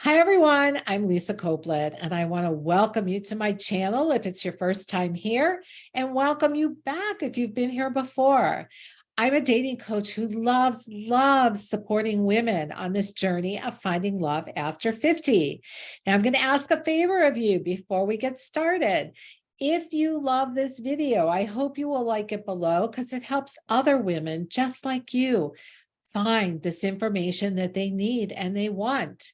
Hi, everyone. I'm Lisa Copeland, and I want to welcome you to my channel if it's your first time here, and welcome you back if you've been here before. I'm a dating coach who loves supporting women on this journey of finding love after 50. Now, I'm going to ask a favor of you before we get started. If you love this video, I hope you will like it below because it helps other women just like you find this information that they need and they want.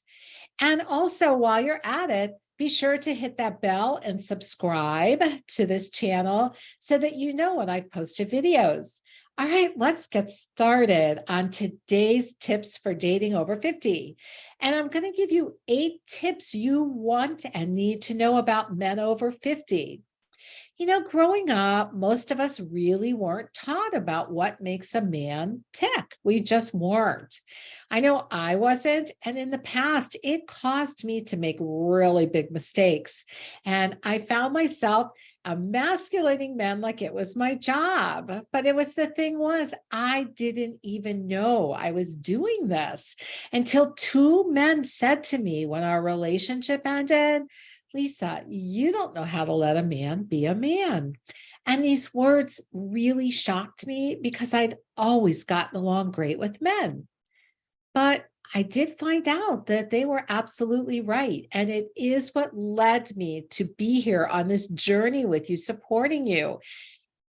And also, while you're at it, be sure to hit that bell and subscribe to this channel so that you know when I've posted videos. All right, let's get started on today's tips for dating over 50. And I'm going to give you 8 tips you want and need to know about men over 50. Growing up, most of us really weren't taught about what makes a man tick. We just weren't. I know I wasn't. And in the past, it caused me to make really big mistakes. And I found myself emasculating men like it was my job. But the thing was, I didn't even know I was doing this until 2 men said to me when our relationship ended, Lisa, you don't know how to let a man be a man. And these words really shocked me because I'd always gotten along great with men. But I did find out that they were absolutely right. And it is what led me to be here on this journey with you, supporting you.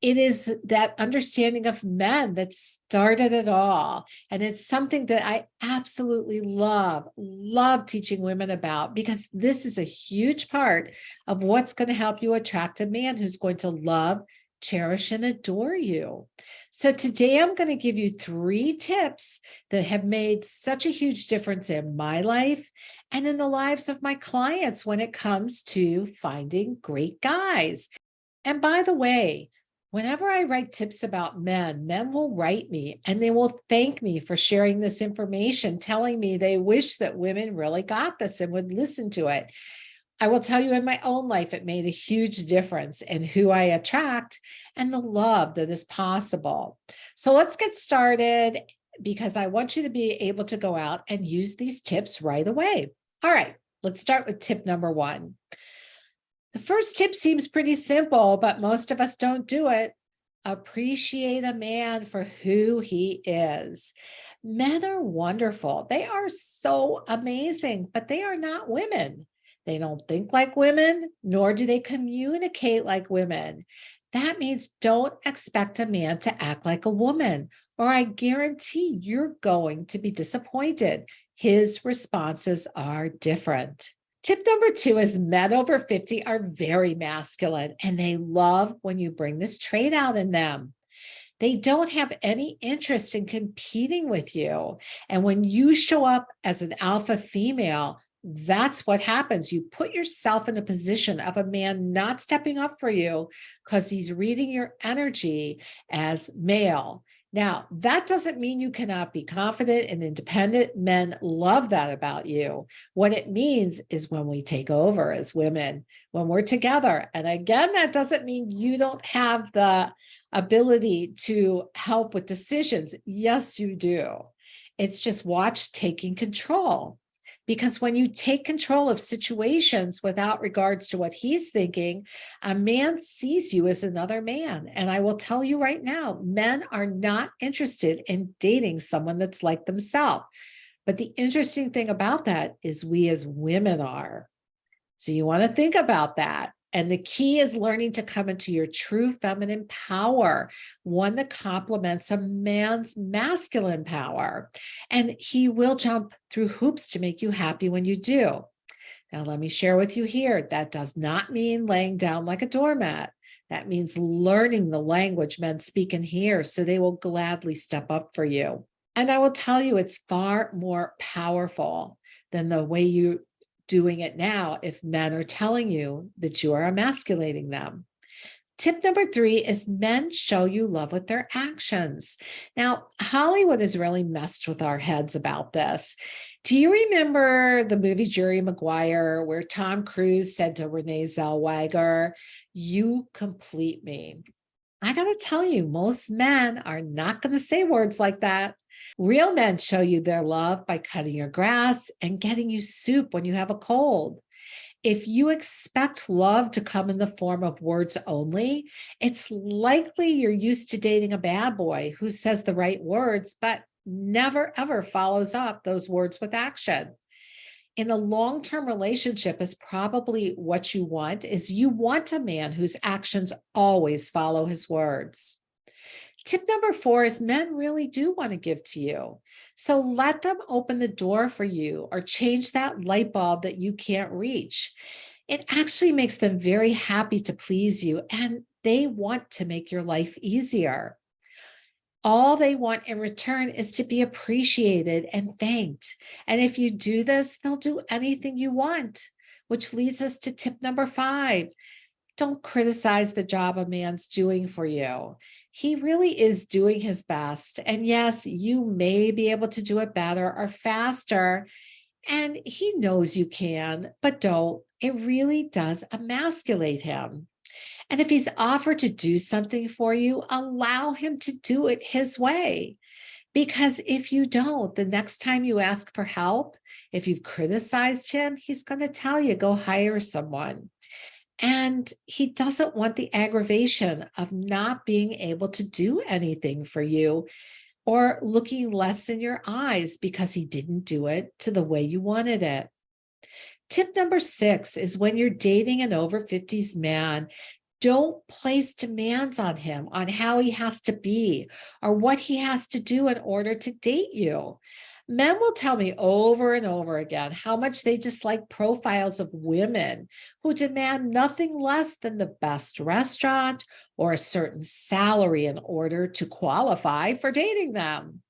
It is that understanding of men that started it all. And it's something that I absolutely love teaching women about, because this is a huge part of what's going to help you attract a man who's going to love, cherish, and adore you. So today I'm going to give you 3 tips that have made such a huge difference in my life and in the lives of my clients when it comes to finding great guys. And by the way, whenever I write tips about men, men will write me and they will thank me for sharing this information, telling me they wish that women really got this and would listen to it. I will tell you, in my own life, it made a huge difference in who I attract and the love that is possible. So let's get started, because I want you to be able to go out and use these tips right away. All right, let's start with tip number 1. The first tip seems pretty simple, but most of us don't do it. Appreciate a man for who he is. Men are wonderful. They are so amazing, but they are not women. They don't think like women, nor do they communicate like women. That means don't expect a man to act like a woman, or I guarantee you're going to be disappointed. His responses are different. Tip number 2 is men over 50 are very masculine, and they love when you bring this trait out in them. They don't have any interest in competing with you. And when you show up as an alpha female, that's what happens. You put yourself in a position of a man not stepping up for you because he's reading your energy as male. Now, that doesn't mean you cannot be confident and independent. Men love that about you. What it means is when we take over as women, when we're together. And again, that doesn't mean you don't have the ability to help with decisions. Yes, you do. It's just watch taking control. Because when you take control of situations without regards to what he's thinking, a man sees you as another man. And I will tell you right now, men are not interested in dating someone that's like themselves. But the interesting thing about that is we as women are. So you want to think about that. And the key is learning to come into your true feminine power, one that complements a man's masculine power. And he will jump through hoops to make you happy when you do. Now, let me share with you here, that does not mean laying down like a doormat. That means learning the language men speak and hear, so they will gladly step up for you. And I will tell you, it's far more powerful than the way you doing it now if men are telling you that you are emasculating them. Tip number 3 is men show you love with their actions. Now, Hollywood has really messed with our heads about this. Do you remember the movie Jerry Maguire, where Tom Cruise said to Renee Zellweger, "You complete me"? I got to tell you, most men are not going to say words like that. Real men show you their love by cutting your grass and getting you soup when you have a cold. If you expect love to come in the form of words only, it's likely you're used to dating a bad boy who says the right words, but never ever follows up those words with action. In a long-term relationship is probably what you want is you want a man whose actions always follow his words. Tip number 4 is men really do want to give to you. So let them open the door for you or change that light bulb that you can't reach. It actually makes them very happy to please you and they want to make your life easier. All they want in return is to be appreciated and thanked. And if you do this, they'll do anything you want, which leads us to tip number 5. Don't criticize the job a man's doing for you. He really is doing his best. And yes, you may be able to do it better or faster. And he knows you can, but don't. It really does emasculate him. And if he's offered to do something for you, allow him to do it his way. Because if you don't, the next time you ask for help, if you've criticized him, he's going to tell you, go hire someone. And he doesn't want the aggravation of not being able to do anything for you or looking less in your eyes because he didn't do it to the way you wanted it. Tip number 6 is when you're dating an over 50s man, don't place demands on him on how he has to be or what he has to do in order to date you. Men will tell me over and over again how much they dislike profiles of women who demand nothing less than the best restaurant or a certain salary in order to qualify for dating them.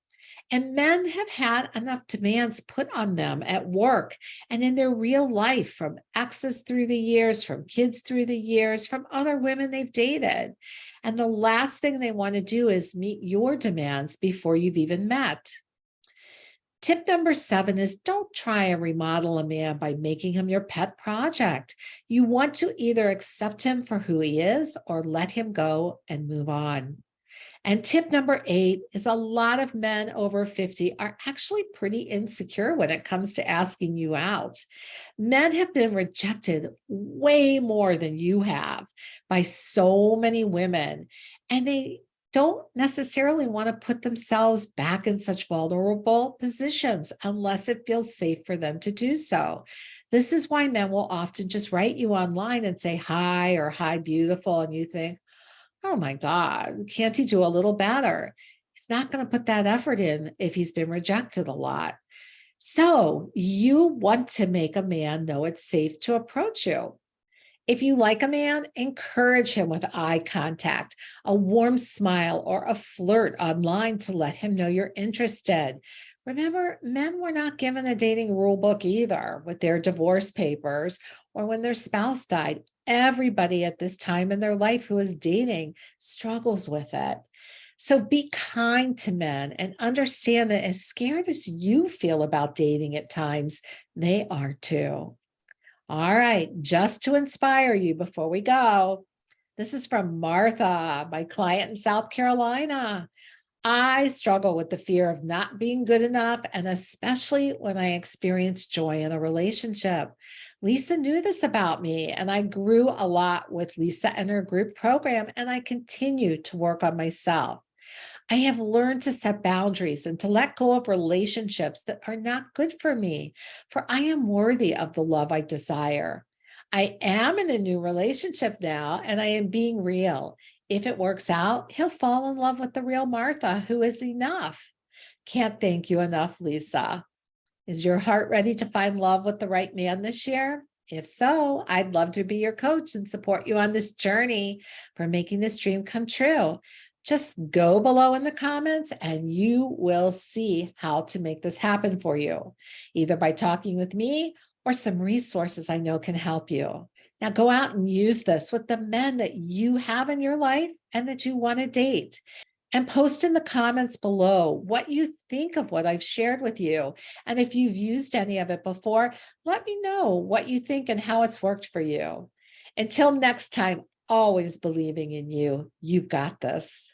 And men have had enough demands put on them at work and in their real life from exes through the years, from kids through the years, from other women they've dated. And the last thing they want to do is meet your demands before you've even met. Tip number 7 is don't try and remodel a man by making him your pet project. You want to either accept him for who he is or let him go and move on. And tip number 8 is a lot of men over 50 are actually pretty insecure when it comes to asking you out. Men have been rejected way more than you have by so many women, and they don't necessarily want to put themselves back in such vulnerable positions unless it feels safe for them to do so. This is why men will often just write you online and say hi or hi beautiful, and you think, oh my God, can't he do a little better? He's not going to put that effort in if he's been rejected a lot. So you want to make a man know it's safe to approach you. If you like a man, encourage him with eye contact, a warm smile, or a flirt online to let him know you're interested. Remember, men were not given a dating rule book either with their divorce papers or when their spouse died. Everybody at this time in their life who is dating struggles with it. So be kind to men and understand that as scared as you feel about dating at times, they are too. All right, just to inspire you before we go, this is from Martha, my client in South Carolina. I struggle with the fear of not being good enough, and especially when I experience joy in a relationship. Lisa knew this about me, and I grew a lot with Lisa and her group program, and I continue to work on myself. I have learned to set boundaries and to let go of relationships that are not good for me, for I am worthy of the love I desire. I am in a new relationship now, and I am being real. If it works out, he'll fall in love with the real Martha, who is enough. Can't thank you enough, Lisa. Is your heart ready to find love with the right man this year? If so, I'd love to be your coach and support you on this journey for making this dream come true. Just go below in the comments and you will see how to make this happen for you, either by talking with me or some resources I know can help you. Now go out and use this with the men that you have in your life and that you want to date. And post in the comments below what you think of what I've shared with you. And if you've used any of it before, let me know what you think and how it's worked for you. Until next time, always believing in you. You've got this.